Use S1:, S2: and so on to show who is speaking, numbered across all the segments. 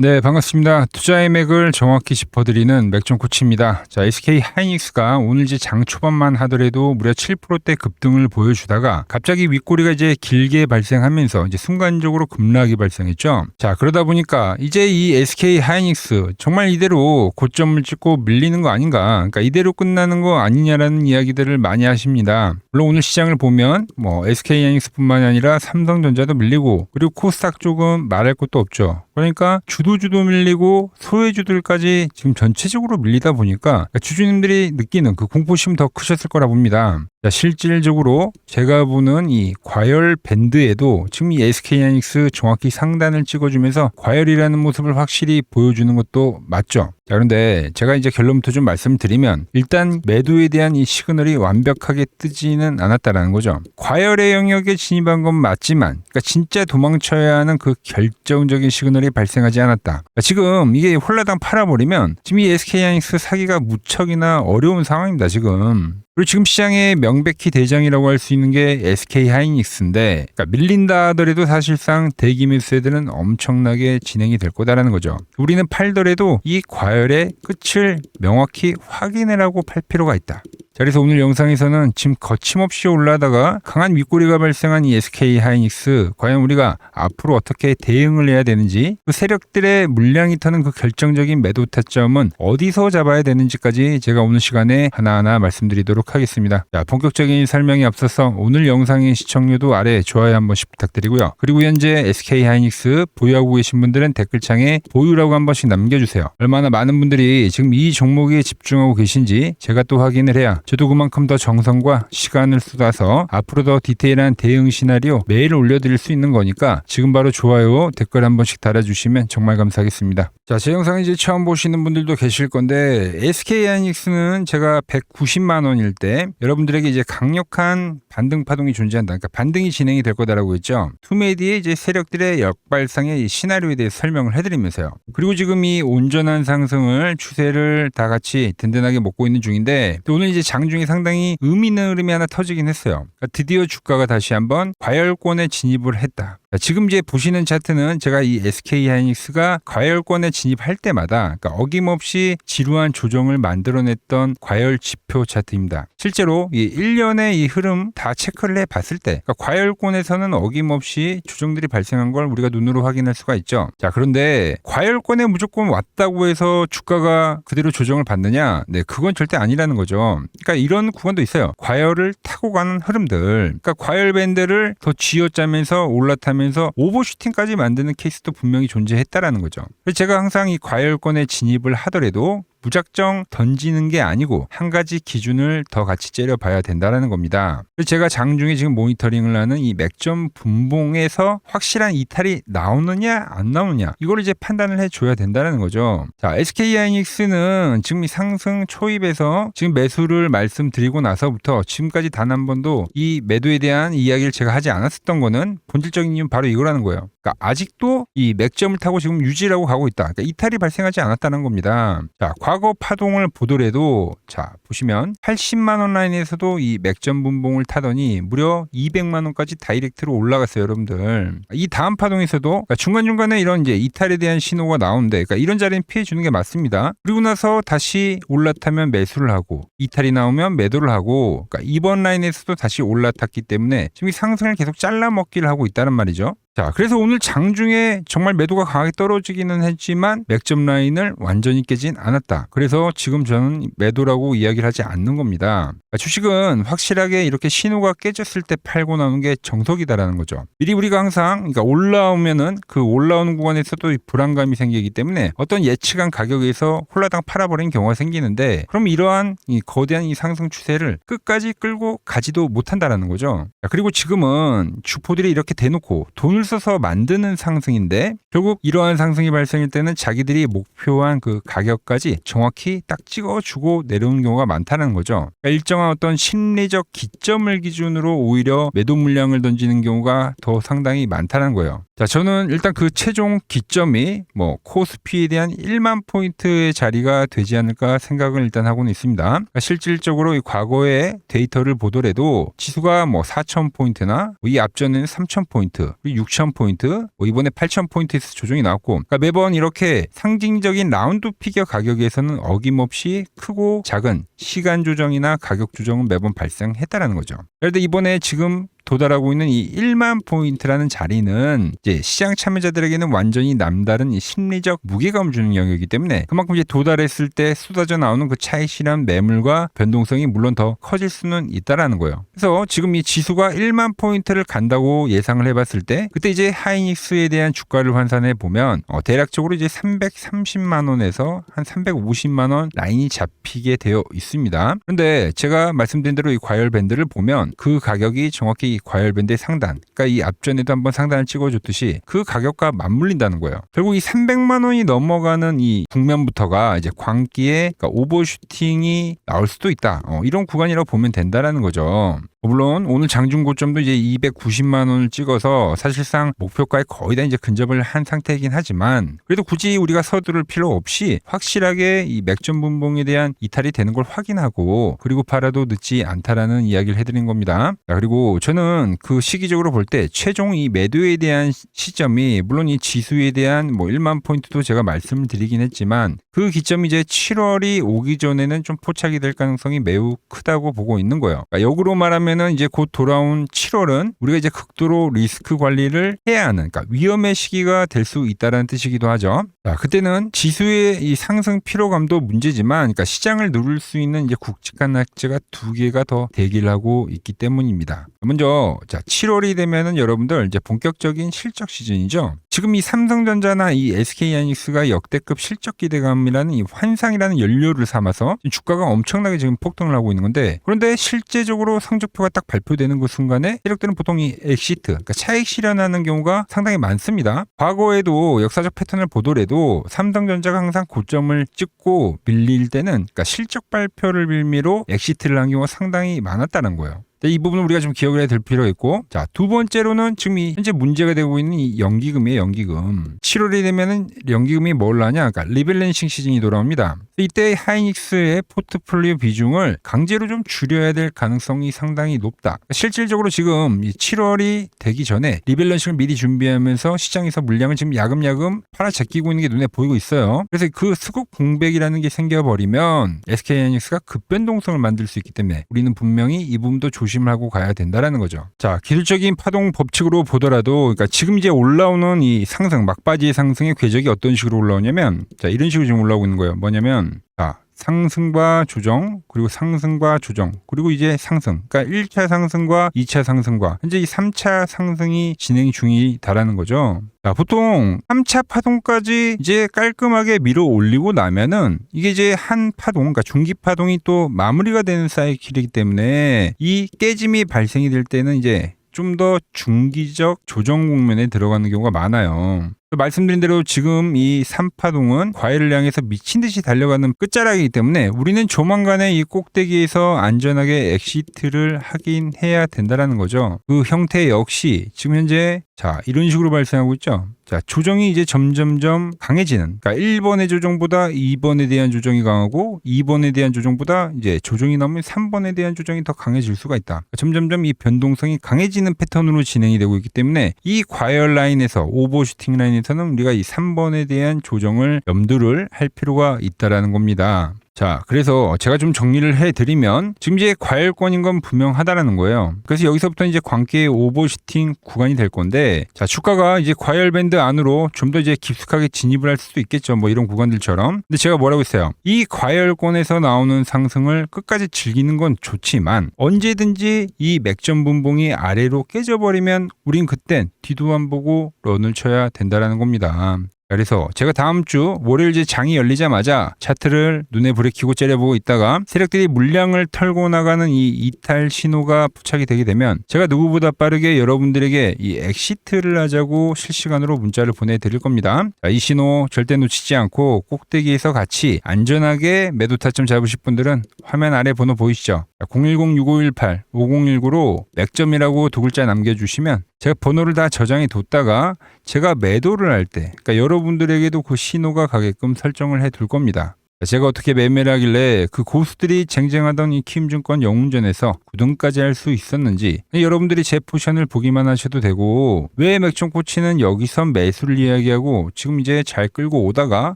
S1: 네, 반갑습니다. 투자의 맥을 정확히 짚어드리는 맥종 코치입니다. 자, SK 하이닉스가 오늘 이제 장 초반만 하더라도 무려 7%대 급등을 보여주다가 갑자기 윗꼬리가 이제 길게 발생하면서 이제 순간적으로 급락이 발생했죠. 자, 그러다 보니까 이제 이 SK 하이닉스 정말 이대로 고점을 찍고 밀리는 거 아닌가? 그러니까 이대로 끝나는 거 아니냐라는 이야기들을 많이 하십니다. 물론 오늘 시장을 보면 SK 하이닉스뿐만이 아니라 삼성전자도 밀리고 그리고 코스닥 쪽은 말할 것도 없죠. 그러니까 주도 밀리고 소외주들까지 지금 전체적으로 밀리다 보니까 주주님들이 느끼는 그 공포심이 더 크셨을 거라 봅니다. 자, 실질적으로 제가 보는 이 과열 밴드에도 지금 이 SK하이닉스 정확히 상단을 찍어주면서 과열이라는 모습을 확실히 보여주는 것도 맞죠. 자, 그런데 제가 이제 결론부터 좀 말씀드리면 일단 매도에 대한 이 시그널이 완벽하게 뜨지는 않았다라는 거죠. 과열의 영역에 진입한 건 맞지만 그러니까 진짜 도망쳐야 하는 그 결정적인 시그널이 발생하지 않았다. 그러니까 지금 이게 홀라당 팔아버리면 지금 이 SK하이닉스 사기가 무척이나 어려운 상황입니다. 지금. 그리고 지금 시장의 명백히 대장이라고 할 수 있는 게 SK 하이닉스인데 그러니까 밀린다 하더라도 사실상 대기 매수세들은 엄청나게 진행이 될 거다라는 거죠. 우리는 팔더라도 이 과열의 끝을 명확히 확인해라고 팔 필요가 있다. 자, 그래서 오늘 영상에서는 지금 거침없이 올라다가 강한 윗꼬리가 발생한 이 SK 하이닉스 과연 우리가 앞으로 어떻게 대응을 해야 되는지 그 세력들의 물량이 타는 그 결정적인 매도 타점은 어디서 잡아야 되는지까지 제가 오늘 시간에 하나하나 말씀드리도록 하겠습니다. 자, 본격적인 설명에 앞서서 오늘 영상의 시청료도 아래 좋아요 한 번씩 부탁드리고요. 그리고 현재 SK 하이닉스 보유하고 계신 분들은 댓글창에 보유라고 한 번씩 남겨주세요. 얼마나 많은 분들이 지금 이 종목에 집중하고 계신지 제가 또 확인을 해야 저도 그만큼 더 정성과 시간을 쏟아서 앞으로 더 디테일한 대응 시나리오 매일 올려드릴 수 있는 거니까 지금 바로 좋아요, 댓글 한 번씩 달아주시면 정말 감사하겠습니다. 자, 제 영상 이제 처음 보시는 분들도 계실 건데 SK하이닉스는 제가 190만 원일 때 여러분들에게 이제 강력한 반등 파동이 존재한다. 그러니까 반등이 진행이 될 거다라고 했죠. 투메디의 이제 세력들의 역발상의 시나리오에 대해 설명을 해드리면서요. 그리고 지금 이 온전한 상승을 추세를 다 같이 든든하게 먹고 있는 중인데 또 오늘 이제 장중에 상당히 의미 있는 흐름이 하나 터지긴 했어요. 그러니까 드디어 주가가 다시 한번 과열권에 진입을 했다. 지금 이제 보시는 차트는 제가 이 SK하이닉스가 과열권에 진입할 때마다 그러니까 어김없이 지루한 조정을 만들어냈던 과열 지표 차트입니다. 실제로 이 1년의 이 흐름 다 체크를 해봤을 때 그러니까 과열권에서는 어김없이 조정들이 발생한 걸 우리가 눈으로 확인할 수가 있죠. 자, 그런데 과열권에 무조건 왔다고 해서 주가가 그대로 조정을 받느냐? 네, 그건 절대 아니라는 거죠. 그러니까 이런 구간도 있어요. 과열을 타고 가는 흐름들. 그러니까 과열 밴드를 더 쥐어짜면서 올라타면 면서 오버슈팅까지 만드는 케이스도 분명히 존재했다라는 거죠. 그래서 제가 항상 이 과열권에 진입을 하더라도 무작정 던지는 게 아니고 한 가지 기준을 더 같이 째려봐야 된다는 겁니다. 그래서 제가 장중에 지금 모니터링을 하는 이 맥점 분봉에서 확실한 이탈이 나오느냐 안 나오느냐 이걸 이제 판단을 해줘야 된다는 거죠. 자, SK하이닉스는 지금 이 상승 초입에서 지금 매수를 말씀드리고 나서부터 지금까지 단 한 번도 이 매도에 대한 이야기를 제가 하지 않았었던 거는 본질적인 이유는 바로 이거라는 거예요. 그러니까 아직도 이 맥점을 타고 지금 유지라고 가고 있다. 그러니까 이탈이 발생하지 않았다는 겁니다. 자, 과거 파동을 보더라도 자 보시면 80만 원 라인에서도 이 맥점 분봉을 타더니 무려 200만 원까지 다이렉트로 올라갔어요, 여러분들. 이 다음 파동에서도 그러니까 중간중간에 이런 이제 이탈에 대한 신호가 나오는데 그러니까 이런 자리는 피해 주는 게 맞습니다. 그리고 나서 다시 올라타면 매수를 하고 이탈이 나오면 매도를 하고 그러니까 이번 라인에서도 다시 올라탔기 때문에 지금 이 상승을 계속 잘라먹기를 하고 있다는 말이죠. 자, 그래서 오늘 장중에 정말 매도가 강하게 떨어지기는 했지만 맥점 라인을 완전히 깨진 않았다. 그래서 지금 저는 매도라고 이야기를 하지 않는 겁니다. 주식은 확실하게 이렇게 신호가 깨졌을 때 팔고 나오는 게 정석이다라는 거죠. 미리 우리가 항상 그러니까 올라오면은 그 올라오는 구간에서도 불안감이 생기기 때문에 어떤 예측한 가격에서 홀라당 팔아버리는 경우가 생기는데 그럼 이러한 이 거대한 이 상승 추세를 끝까지 끌고 가지도 못한다라는 거죠. 그리고 지금은 주포들이 이렇게 대놓고 돈을 써서 만드는 상승인데 결국 이러한 상승이 발생할 때는 자기들이 목표한 그 가격까지 정확히 딱 찍어주고 내려오는 경우가 많다는 거죠. 그러니까 일정한 어떤 심리적 기점을 기준으로 오히려 매도 물량을 던지는 경우가 더 상당히 많다는 거예요. 자, 저는 일단 그 최종 기점이 뭐 코스피에 대한 1만 포인트의 자리가 되지 않을까 생각을 일단 하고는 있습니다. 그러니까 실질적으로 이 과거의 데이터를 보더라도 지수가 뭐 4천 포인트나 이 앞전에는 3천 포인트, 6천 포인트, 이번에 8천 포인트에서 조정이 나왔고, 그러니까 매번 이렇게 상징적인 라운드 피겨 가격에서는 어김없이 크고 작은 시간 조정이나 가격 조정은 매번 발생했다라는 거죠. 그런데 이번에 지금 도달하고 있는 이 1만 포인트라는 자리는 이제 시장 참여자들에게는 완전히 남다른 이 심리적 무게감을 주는 영역이기 때문에 그만큼 이제 도달했을 때 쏟아져 나오는 그 차익실현 매물과 변동성이 물론 더 커질 수는 있다라는 거예요. 그래서 지금 이 지수가 1만 포인트를 간다고 예상을 해봤을 때 그때 이제 하이닉스에 대한 주가를 환산해 보면 대략적으로 이제 330만 원에서 한 350만 원 라인이 잡히게 되어 있습니다. 그런데 제가 말씀드린 대로 이 과열 밴드를 보면 그 가격이 정확히 이 과열 밴드의 상단, 그러니까 이 앞전에도 한번 상단을 찍어줬듯이 그 가격과 맞물린다는 거예요. 결국 이 300만 원이 넘어가는 이 국면부터가 이제 광기에 그러니까 오버슈팅이 나올 수도 있다. 이런 구간이라고 보면 된다라는 거죠. 물론 오늘 장중 고점도 이제 290만 원을 찍어서 사실상 목표가에 거의 다 이제 근접을 한 상태이긴 하지만 그래도 굳이 우리가 서두를 필요 없이 확실하게 이 맥점 분봉에 대한 이탈이 되는 걸 확인하고 그리고 팔아도 늦지 않다라는 이야기를 해드린 겁니다. 자, 그리고 저는 그 시기적으로 볼 때 최종 이 매도에 대한 시점이 물론 이 지수에 대한 뭐 1만 포인트도 제가 말씀을 드리긴 했지만 그 기점이 이제 7월이 오기 전에는 좀 포착이 될 가능성이 매우 크다고 보고 있는 거예요. 그러니까 역으로 말하면은 이제 곧 돌아온 7월은 우리가 이제 극도로 리스크 관리를 해야 하는, 그러니까 위험의 시기가 될 수 있다는 뜻이기도 하죠. 자, 그때는 지수의 이 상승 피로감도 문제지만, 그러니까 시장을 누를 수 있는 이제 굵직한 낙제가 두 개가 더 대기를 하고 있기 때문입니다. 먼저, 자, 7월이 되면은 여러분들 이제 본격적인 실적 시즌이죠. 지금 이 삼성전자나 이 SK하이닉스가 역대급 실적 기대감이라는 이 환상이라는 연료를 삼아서 주가가 엄청나게 지금 폭등을 하고 있는 건데, 그런데 실제적으로 성적표가 딱 발표되는 그 순간에 세력들은 보통 이 엑시트, 그러니까 차익 실현하는 경우가 상당히 많습니다. 과거에도 역사적 패턴을 보더라도 삼성전자가 항상 고점을 찍고 밀릴 때는 그러니까 실적 발표를 빌미로 엑시트를 한 경우가 상당히 많았다는 거예요. 이 부분은 우리가 좀 기억을 해야 될 필요가 있고, 자, 두 번째로는 지금 현재 문제가 되고 있는 이 연기금이에요, 연기금. 7월이 되면은 연기금이 뭘 하냐? 그러니까 리밸런싱 시즌이 돌아옵니다. 이때 하이닉스의 포트폴리오 비중을 강제로 좀 줄여야 될 가능성이 상당히 높다. 실질적으로 지금 이 7월이 되기 전에 리밸런싱을 미리 준비하면서 시장에서 물량을 지금 야금야금 팔아제끼고 있는 게 눈에 보이고 있어요. 그래서 그 수급 공백이라는 게 생겨버리면 SK하이닉스가 급변동성을 만들 수 있기 때문에 우리는 분명히 이 부분도 조심을 하고 가야 된다라는 거죠. 자, 기술적인 파동 법칙으로 보더라도, 그러니까 지금 이제 올라오는 이 상승, 막바지의 상승의 궤적이 어떤 식으로 올라오냐면, 자, 이런 식으로 지금 올라오고 있는 거예요. 뭐냐면, 자, 상승과 조정, 그리고 상승과 조정, 그리고 이제 상승. 그러니까 1차 상승과 2차 상승과 현재 이 3차 상승이 진행 중이다라는 거죠. 자, 보통 3차 파동까지 이제 깔끔하게 밀어 올리고 나면은 이게 이제 한 파동, 그러니까 중기 파동이 또 마무리가 되는 사이클이기 때문에 이 깨짐이 발생이 될 때는 이제 좀 더 중기적 조정 국면에 들어가는 경우가 많아요. 말씀드린 대로 지금 이 3파동은 과열을 향해서 미친 듯이 달려가는 끝자락이기 때문에 우리는 조만간에 이 꼭대기에서 안전하게 엑시트를 하긴 해야 된다는 거죠. 그 형태 역시 지금 현재 자, 이런 식으로 발생하고 있죠. 자, 조정이 이제 점점점 강해지는, 그러니까 1번의 조정보다 2번에 대한 조정이 강하고 2번에 대한 조정보다 이제 조정이 나오면 3번에 대한 조정이 더 강해질 수가 있다. 점점점 이 변동성이 강해지는 패턴으로 진행이 되고 있기 때문에 이 과열 라인에서 오버슈팅 라인에서는 우리가 이 3번에 대한 조정을 염두를 할 필요가 있다라는 겁니다. 자, 그래서 제가 좀 정리를 해드리면 지금 이제 과열권인 건 분명하다라는 거예요. 그래서 여기서부터 이제 광기의 오버슈팅 구간이 될 건데, 자, 주가가 이제 과열 밴드 안으로 좀 더 이제 깊숙하게 진입을 할 수도 있겠죠. 뭐 이런 구간들처럼. 근데 제가 뭐라고 했어요? 이 과열권에서 나오는 상승을 끝까지 즐기는 건 좋지만 언제든지 이 맥점 분봉이 아래로 깨져버리면 우린 그땐 뒤도 안 보고 런을 쳐야 된다라는 겁니다. 그래서 제가 다음 주 월요일 이제 장이 열리자마자 차트를 눈에 불에 켜고 째려보고 있다가 세력들이 물량을 털고 나가는 이 이탈 신호가 포착이 되게 되면 제가 누구보다 빠르게 여러분들에게 이 엑시트를 하자고 실시간으로 문자를 보내드릴 겁니다. 자, 이 신호 절대 놓치지 않고 꼭대기에서 같이 안전하게 매도 타점 잡으실 분들은 화면 아래 번호 보이시죠? 010-6518-5019로 맥점이라고 두 글자 남겨주시면 제가 번호를 다 저장해 뒀다가 제가 매도를 할 때, 그러니까 여러분들에게도 그 신호가 가게끔 설정을 해 둘 겁니다. 제가 어떻게 매매를 하길래 그 고수들이 쟁쟁하던 이 키움증권 영웅전에서 9등까지 할 수 있었는지 여러분들이 제 포션을 보기만 하셔도 되고 왜 맥종코치는 여기서 매수를 이야기하고 지금 이제 잘 끌고 오다가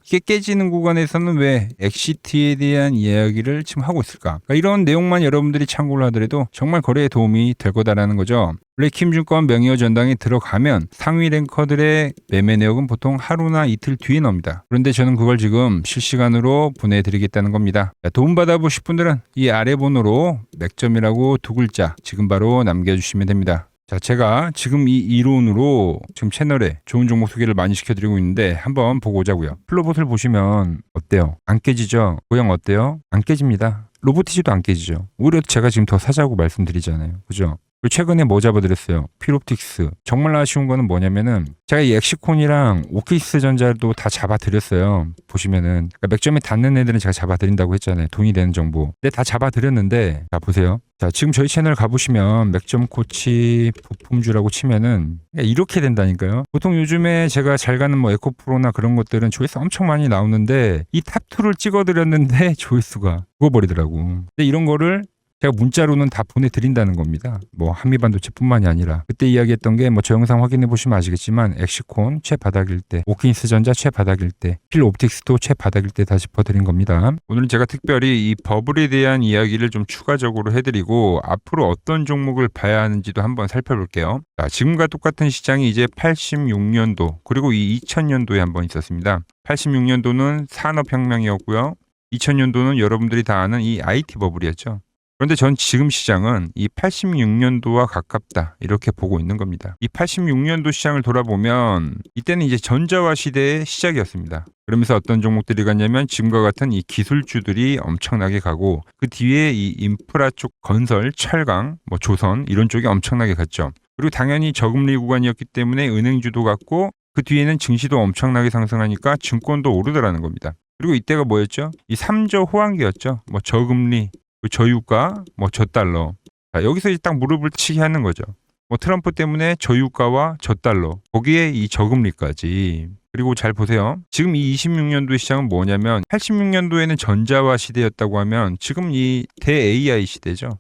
S1: 이게 깨지는 구간에서는 왜 엑시트에 대한 이야기를 지금 하고 있을까? 그러니까 이런 내용만 여러분들이 참고를 하더라도 정말 거래에 도움이 될 거다라는 거죠. 원래 키움증권 명의어 전당에 들어가면 상위 랭커들의 매매 내역은 보통 하루나 이틀 뒤에 나옵니다. 그런데 저는 그걸 지금 실시간으로 보내드리겠다는 겁니다. 도움받아보실 분들은 이 아래 번호로 맥점이라고 두 글자 지금 바로 남겨주시면 됩니다. 자, 제가 지금 이 이론으로 지금 채널에 좋은 종목 소개를 많이 시켜드리고 있는데 한번 보고 오자고요. 플로봇을 보시면 어때요? 안 깨지죠? 모양 어때요? 안 깨집니다. 로보티지도 안 깨지죠. 오히려 제가 지금 더 사자고 말씀드리잖아요. 그죠? 그리고 최근에 뭐 잡아드렸어요? 필옵틱스. 정말 아쉬운 거는 뭐냐면은 제가 이 엑시콘이랑 오케이스 전자도 다 잡아드렸어요. 보시면은 그러니까 맥점에 닿는 애들은 제가 잡아드린다고 했잖아요. 돈이 되는 정보. 근데 다 잡아드렸는데 자 보세요. 자 지금 저희 채널 가보시면 맥점 코치 부품주라고 치면은 이렇게 된다니까요. 보통 요즘에 제가 잘 가는 뭐 에코프로나 그런 것들은 조회수 엄청 많이 나오는데 이 탑2를 찍어드렸는데 조회수가 죽어버리더라고. 근데 이런 거를 제가 문자로는 다 보내드린다는 겁니다. 뭐 한미반도체뿐만이 아니라 그때 이야기했던 게 뭐 저 영상 확인해 보시면 아시겠지만 엑시콘 최바닥일 때, 오킨스 전자 최바닥일 때, 필옵틱스도 최바닥일 때 다 짚어드린 겁니다. 오늘은 제가 특별히 이 버블에 대한 이야기를 좀 추가적으로 해드리고 앞으로 어떤 종목을 봐야 하는지도 한번 살펴볼게요. 자, 지금과 똑같은 시장이 이제 86년도 그리고 이 2000년도에 한번 있었습니다. 86년도는 산업혁명이었고요. 2000년도는 여러분들이 다 아는 이 IT 버블이었죠. 그런데 전 지금 시장은 이 86년도와 가깝다 이렇게 보고 있는 겁니다. 이 86년도 시장을 돌아보면 이때는 이제 전자화 시대의 시작이었습니다. 그러면서 어떤 종목들이 갔냐면 지금과 같은 이 기술주들이 엄청나게 가고 그 뒤에 이 인프라 쪽 건설, 철강, 뭐 조선 이런 쪽이 엄청나게 갔죠. 그리고 당연히 저금리 구간이었기 때문에 은행주도 갔고 그 뒤에는 증시도 엄청나게 상승하니까 증권도 오르더라는 겁니다. 그리고 이때가 뭐였죠? 이 3조 호황기였죠. 뭐 저금리 저유가, 뭐 저달러. 자, 여기서 이제 딱 무릎을 치게 하는 거죠. 뭐 트럼프 때문에 저유가와 저달러, 거기에 이 저금리까지. 그리고 잘 보세요. 지금 이 26년도 시장은 뭐냐면 86년도에는 전자화 시대였다고 하면 지금 이 대 AI 시대죠.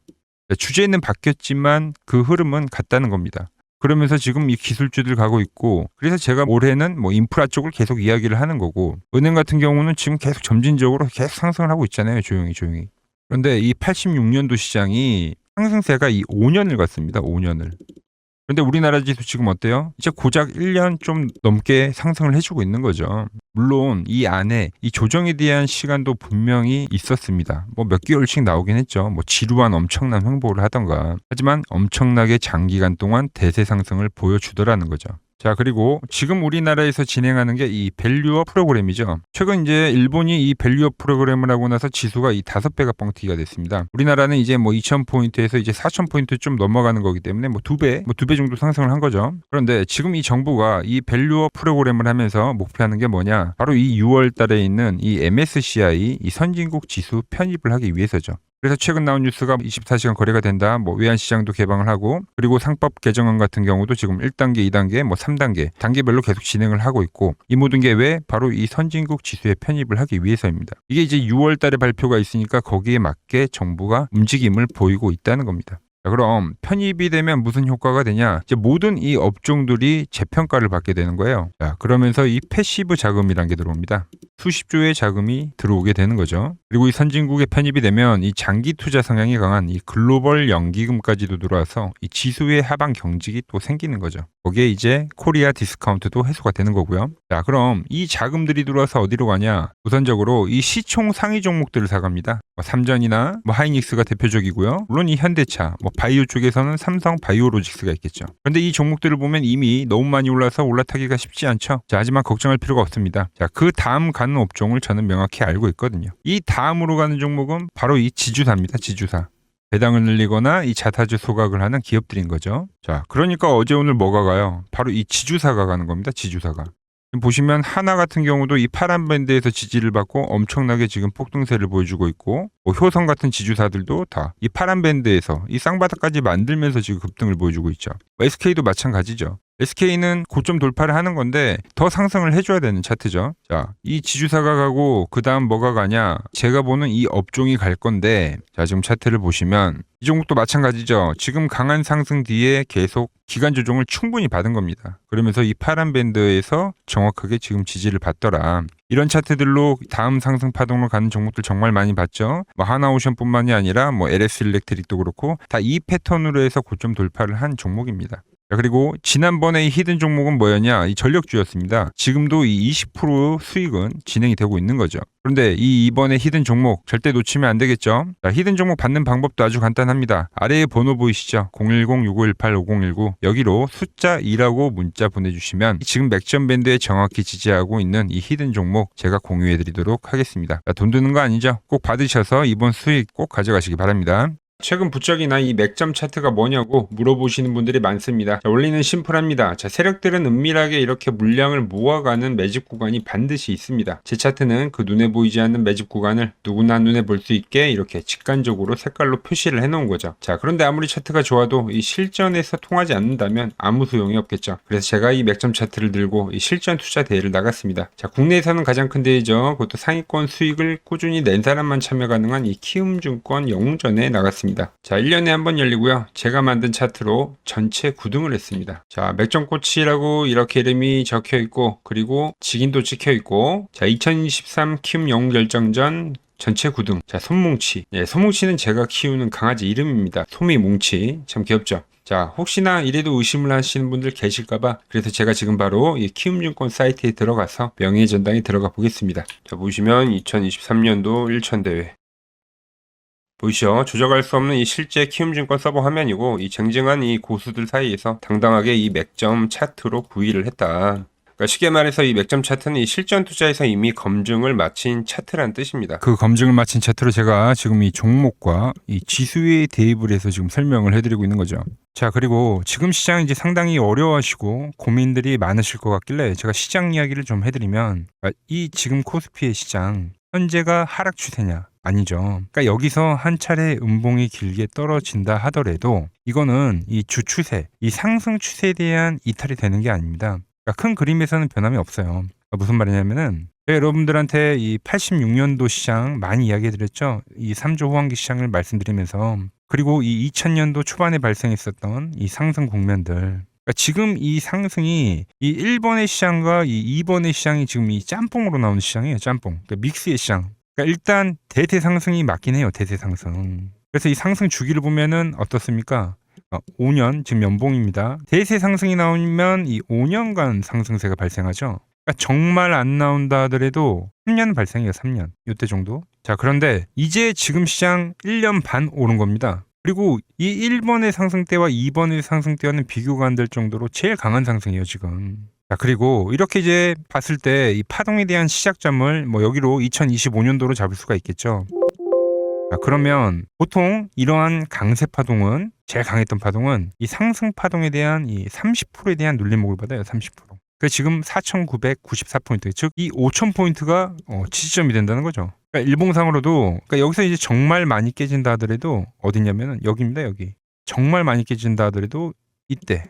S1: 주제는 바뀌었지만 그 흐름은 같다는 겁니다. 그러면서 지금 이 기술주들 가고 있고 그래서 제가 올해는 뭐 인프라 쪽을 계속 이야기를 하는 거고 은행 같은 경우는 지금 계속 점진적으로 계속 상승을 하고 있잖아요. 조용히. 그런데 이 86년도 시장이 상승세가 이 5년을 갔습니다. 5년을. 그런데 우리나라 지수 지금 어때요? 이제 고작 1년 좀 넘게 상승을 해주고 있는 거죠. 물론 이 안에 이 조정에 대한 시간도 분명히 있었습니다. 뭐 몇 개월씩 나오긴 했죠. 뭐 지루한 엄청난 횡보를 하던가. 하지만 엄청나게 장기간 동안 대세 상승을 보여주더라는 거죠. 자, 그리고 지금 우리나라에서 진행하는 게 이 밸류업 프로그램이죠. 최근 이제 일본이 이 밸류업 프로그램을 하고 나서 지수가 이 5배가 뻥튀기가 됐습니다. 우리나라는 이제 뭐 2000포인트에서 이제 4000포인트 좀 넘어가는 거기 때문에 뭐 2배 정도 상승을 한 거죠. 그런데 지금 이 정부가 이 밸류업 프로그램을 하면서 목표하는 게 뭐냐? 바로 이 6월 달에 있는 이 MSCI 이 선진국 지수 편입을 하기 위해서죠. 그래서 최근 나온 뉴스가 24시간 거래가 된다. 뭐 외환시장도 개방을 하고 그리고 상법 개정안 같은 경우도 지금 1단계, 2단계, 뭐 3단계 단계별로 계속 진행을 하고 있고 이 모든 게 왜? 바로 이 선진국 지수에 편입을 하기 위해서입니다. 이게 이제 6월 달에 발표가 있으니까 거기에 맞게 정부가 움직임을 보이고 있다는 겁니다. 자, 그럼 편입이 되면 무슨 효과가 되냐? 이제 모든 이 업종들이 재평가를 받게 되는 거예요. 자, 그러면서 이 패시브 자금이란 게 들어옵니다. 수십조의 자금이 들어오게 되는 거죠. 그리고 이 선진국에 편입이 되면 이 장기 투자 성향이 강한 이 글로벌 연기금까지도 들어와서 이 지수의 하방 경직이 또 생기는 거죠. 거기에 이제 코리아 디스카운트도 해소가 되는 거고요. 자, 그럼 이 자금들이 들어와서 어디로 가냐? 우선적으로 이 시총 상위 종목들을 사갑니다. 뭐 삼전이나 뭐 하이닉스가 대표적이고요. 물론 이 현대차, 뭐 바이오 쪽에서는 삼성 바이오로직스가 있겠죠. 그런데 이 종목들을 보면 이미 너무 많이 올라서 올라타기가 쉽지 않죠. 자, 하지만 걱정할 필요가 없습니다. 자, 그 다음 가는 업종을 저는 명확히 알고 있거든요. 이 다음으로 가는 종목은 바로 이 지주사입니다. 지주사. 배당을 늘리거나 이 자사주 소각을 하는 기업들인 거죠. 자, 그러니까 어제 오늘 뭐가 가요? 바로 이 지주사가 가는 겁니다. 지주사가. 보시면 하나 같은 경우도 이 파란 밴드에서 지지를 받고 엄청나게 지금 폭등세를 보여주고 있고, 효성 같은 지주사들도 다 이 파란 밴드에서 이 쌍바닥까지 만들면서 지금 급등을 보여주고 있죠. SK도 마찬가지죠. SK는 고점 돌파를 하는 건데 더 상승을 해줘야 되는 차트죠. 자, 이 지주사가 가고 그 다음 뭐가 가냐? 제가 보는 이 업종이 갈 건데, 자, 지금 차트를 보시면 이 종목도 마찬가지죠. 지금 강한 상승 뒤에 계속 기간 조정을 충분히 받은 겁니다. 그러면서 이 파란 밴드에서 정확하게 지금 지지를 받더라. 이런 차트들로 다음 상승 파동으로 가는 종목들 정말 많이 봤죠. 하나오션뿐만이 아니라 LS 일렉트릭도 그렇고 다 이 패턴으로 해서 고점 돌파를 한 종목입니다. 그리고 지난번에 이 히든 종목은 뭐였냐? 이 전력주였습니다. 지금도 이 20% 수익은 진행이 되고 있는 거죠. 그런데 이번에 히든 종목 절대 놓치면 안 되겠죠? 자, 히든 종목 받는 방법도 아주 간단합니다. 아래에 번호 보이시죠? 010-6518-5019 여기로 숫자 2라고 문자 보내주시면 지금 맥점 밴드에 정확히 지지하고 있는 이 히든 종목 제가 공유해드리도록 하겠습니다. 자, 돈 드는 거 아니죠? 꼭 받으셔서 이번 수익 꼭 가져가시기 바랍니다. 최근 부쩍이나 이 맥점 차트가 뭐냐고 물어보시는 분들이 많습니다. 자, 원리는 심플합니다. 자, 세력들은 은밀하게 이렇게 물량을 모아가는 매집 구간이 반드시 있습니다. 제 차트는 그 눈에 보이지 않는 매집 구간을 누구나 눈에 볼 수 있게 이렇게 직관적으로 색깔로 표시를 해놓은 거죠. 자, 그런데 아무리 차트가 좋아도 이 실전에서 통하지 않는다면 아무 소용이 없겠죠. 그래서 제가 이 맥점 차트를 들고 이 실전 투자 대회를 나갔습니다. 자, 국내에서는 가장 큰 대회죠. 그것도 상위권 수익을 꾸준히 낸 사람만 참여 가능한 이 키움증권 영웅전에 나갔습니다. 자, 1년에 한 번 열리고요. 제가 만든 차트로 전체 9등을 했습니다. 자, 맥점꽃이라고 이렇게 이름이 적혀 있고, 그리고 직인도 찍혀 있고, 자, 2023 키움 영웅 결정전 전체 9등. 자, 솜뭉치. 예, 솜뭉치는 제가 키우는 강아지 이름입니다. 솜이뭉치. 참 귀엽죠? 자, 혹시나 이래도 의심을 하시는 분들 계실까봐 그래서 제가 지금 바로 이 키움증권 사이트에 들어가서 명예의 전당에 들어가 보겠습니다. 자, 보시면 2023년도 1천대회. 보이시죠? 조작할 수 없는 이 실제 키움증권 서버 화면이고, 이 쟁쟁한 이 고수들 사이에서 당당하게 이 맥점 차트로 구의를 했다. 그러니까 쉽게 말해서 이 맥점 차트는 이 실전 투자에서 이미 검증을 마친 차트란 뜻입니다. 그 검증을 마친 차트로 제가 지금 이 종목과 이 지수에 대입을 해서 지금 설명을 해드리고 있는 거죠. 자, 그리고 지금 시장 이제 상당히 어려워하시고 고민들이 많으실 것 같길래 제가 시장 이야기를 좀 해드리면, 이 지금 코스피의 시장 현재가 하락 추세냐? 아니죠. 그러니까 여기서 한 차례 음봉이 길게 떨어진다 하더라도 이거는 이 주추세, 이 상승 추세에 대한 이탈이 되는 게 아닙니다. 그러니까 큰 그림에서는 변함이 없어요. 그러니까 무슨 말이냐면은 여러분들한테 이 86년도 시장 많이 이야기 드렸죠. 이 3조 호황기 시장을 말씀드리면서, 그리고 이 2000년도 초반에 발생했었던 이 상승 국면들, 그러니까 지금 이 상승이 이 1번의 시장과 이 2번의 시장이 지금 이 짬뽕으로 나오는 시장이에요. 짬뽕. 그러니까 믹스의 시장. 그러니까 일단 대세 상승이 맞긴 해요. 대세 상승. 그래서 이 상승 주기를 보면은 어떻습니까? 5년 지금 연봉입니다. 대세 상승이 나오면 이 5년간 상승세가 발생하죠. 그러니까 정말 안 나온다 하더라도 3년 발생해요. 3년. 이때 정도. 자, 그런데 이제 지금 시장 1년 반 오른 겁니다. 그리고 이 1번의 상승 때와 2번의 상승 때와는 비교가 안 될 정도로 제일 강한 상승이에요, 지금. 자, 그리고 이렇게 이제 봤을 때 이 파동에 대한 시작점을 여기로 2025년도로 잡을 수가 있겠죠. 자, 그러면 보통 이러한 강세 파동은, 제일 강했던 파동은 이 상승 파동에 대한 이 30%에 대한 눌림목을 받아요. 30%. 그 지금 4,994포인트, 즉 이 5,000포인트가 지지점이 된다는 거죠. 그러니까 일봉상으로도, 그러니까 여기서 이제 정말 많이 깨진다 하더라도 어디냐면은 여기입니다. 여기. 정말 많이 깨진다 하더라도 이때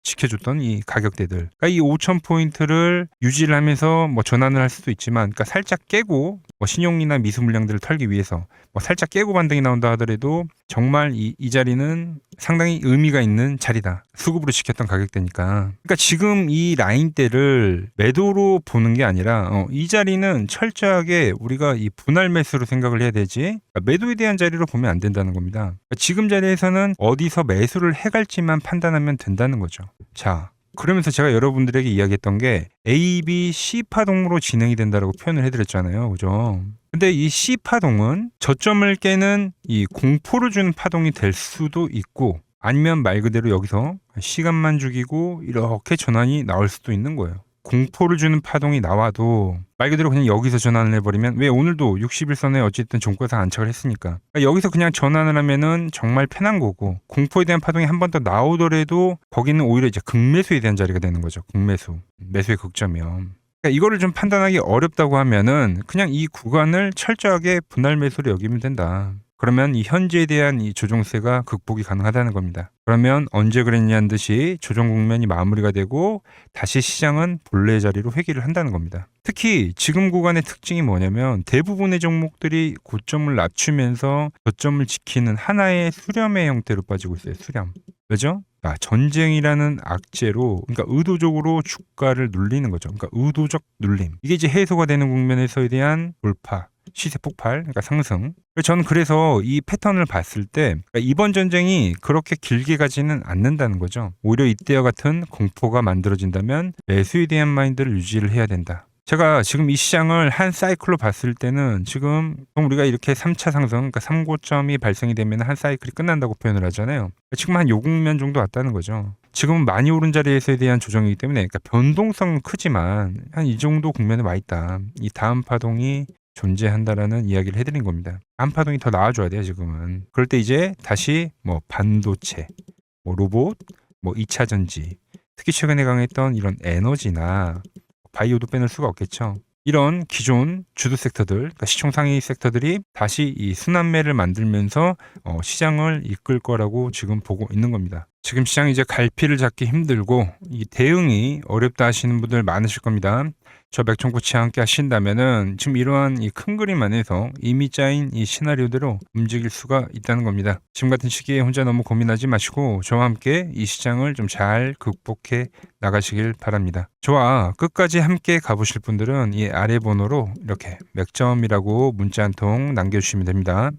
S1: 지켜줬던 이 가격대들, 그러니까 이 5,000포인트를 유지를 하면서 전환을 할 수도 있지만, 그러니까 살짝 깨고 신용이나 미수 물량들을 털기 위해서 살짝 깨고 반등이 나온다 하더라도 정말 이 자리는 상당히 의미가 있는 자리다. 수급으로 지켰던 가격대니까. 그러니까 지금 이 라인대를 매도로 보는 게 아니라 이 자리는 철저하게 우리가 이 분할 매수로 생각을 해야 되지, 그러니까 매도에 대한 자리로 보면 안 된다는 겁니다. 그러니까 지금 자리에서는 어디서 매수를 해갈지만 판단하면 된다는 거죠. 자, 그러면서 제가 여러분들에게 이야기했던 게 A, B, C 파동으로 진행이 된다라고 표현을 해드렸잖아요. 그죠? 근데 이 C 파동은 저점을 깨는 이 공포를 주는 파동이 될 수도 있고, 아니면 말 그대로 여기서 시간만 죽이고 이렇게 전환이 나올 수도 있는 거예요. 공포를 주는 파동이 나와도 말 그대로 그냥 여기서 전환을 해버리면, 왜 오늘도 60일선에 어쨌든 종가상 안착을 했으니까, 그러니까 여기서 그냥 전환을 하면은 정말 편한 거고, 공포에 대한 파동이 한 번 더 나오더라도 거기는 오히려 이제 극매수에 대한 자리가 되는 거죠. 극매수. 매수의 극점이요. 그러니까 이거를 좀 판단하기 어렵다고 하면은 그냥 이 구간을 철저하게 분할 매수로 여기면 된다. 그러면 이 현재에 대한 이 조정세가 극복이 가능하다는 겁니다. 그러면 언제 그랬냐는 듯이 조정 국면이 마무리가 되고 다시 시장은 본래 자리로 회귀를 한다는 겁니다. 특히 지금 구간의 특징이 뭐냐면 대부분의 종목들이 고점을 낮추면서 저점을 지키는 하나의 수렴의 형태로 빠지고 있어요. 수렴. 왜죠? 전쟁이라는 악재로, 그러니까 의도적으로 주가를 눌리는 거죠. 그러니까 의도적 눌림. 이게 이제 해소가 되는 국면에서에 대한 돌파, 시세 폭발, 그러니까 상승. 저는 그래서 이 패턴을 봤을 때 그러니까 이번 전쟁이 그렇게 길게 가지는 않는다는 거죠. 오히려 이때와 같은 공포가 만들어진다면 매수에 대한 마인드를 유지를 해야 된다. 제가 지금 이 시장을 한 사이클로 봤을 때는 지금 우리가 이렇게 3차 상승, 그러니까 3고점이 발생이 되면 한 사이클이 끝난다고 표현을 하잖아요. 지금 한 요 국면 정도 왔다는 거죠. 지금은 많이 오른 자리에서에 대한 조정이기 때문에 그러니까 변동성은 크지만 한 이 정도 국면에 와 있다. 이 다음 파동이 존재한다라는 이야기를 해드린 겁니다. 다음 파동이 더 나아져야 돼요, 지금은. 그럴 때 이제 다시 뭐 반도체, 뭐 로봇, 뭐 2차 전지, 특히 최근에 강했던 이런 에너지나 바이오도 빼놓을 수가 없겠죠. 이런 기존 주도 섹터들, 그러니까 시총 상위 섹터들이 다시 이 순환매를 만들면서 시장을 이끌 거라고 지금 보고 있는 겁니다. 지금 시장이 이제 갈피를 잡기 힘들고 이 대응이 어렵다 하시는 분들 많으실 겁니다. 저 맥종코치와 함께 하신다면은 지금 이러한 이 큰 그림 안에서 이미 짜인 이 시나리오대로 움직일 수가 있다는 겁니다. 지금 같은 시기에 혼자 너무 고민하지 마시고 저와 함께 이 시장을 좀 잘 극복해 나가시길 바랍니다. 저와 끝까지 함께 가보실 분들은 이 아래 번호로 이렇게 맥점이라고 문자 한 통 남겨주시면 됩니다.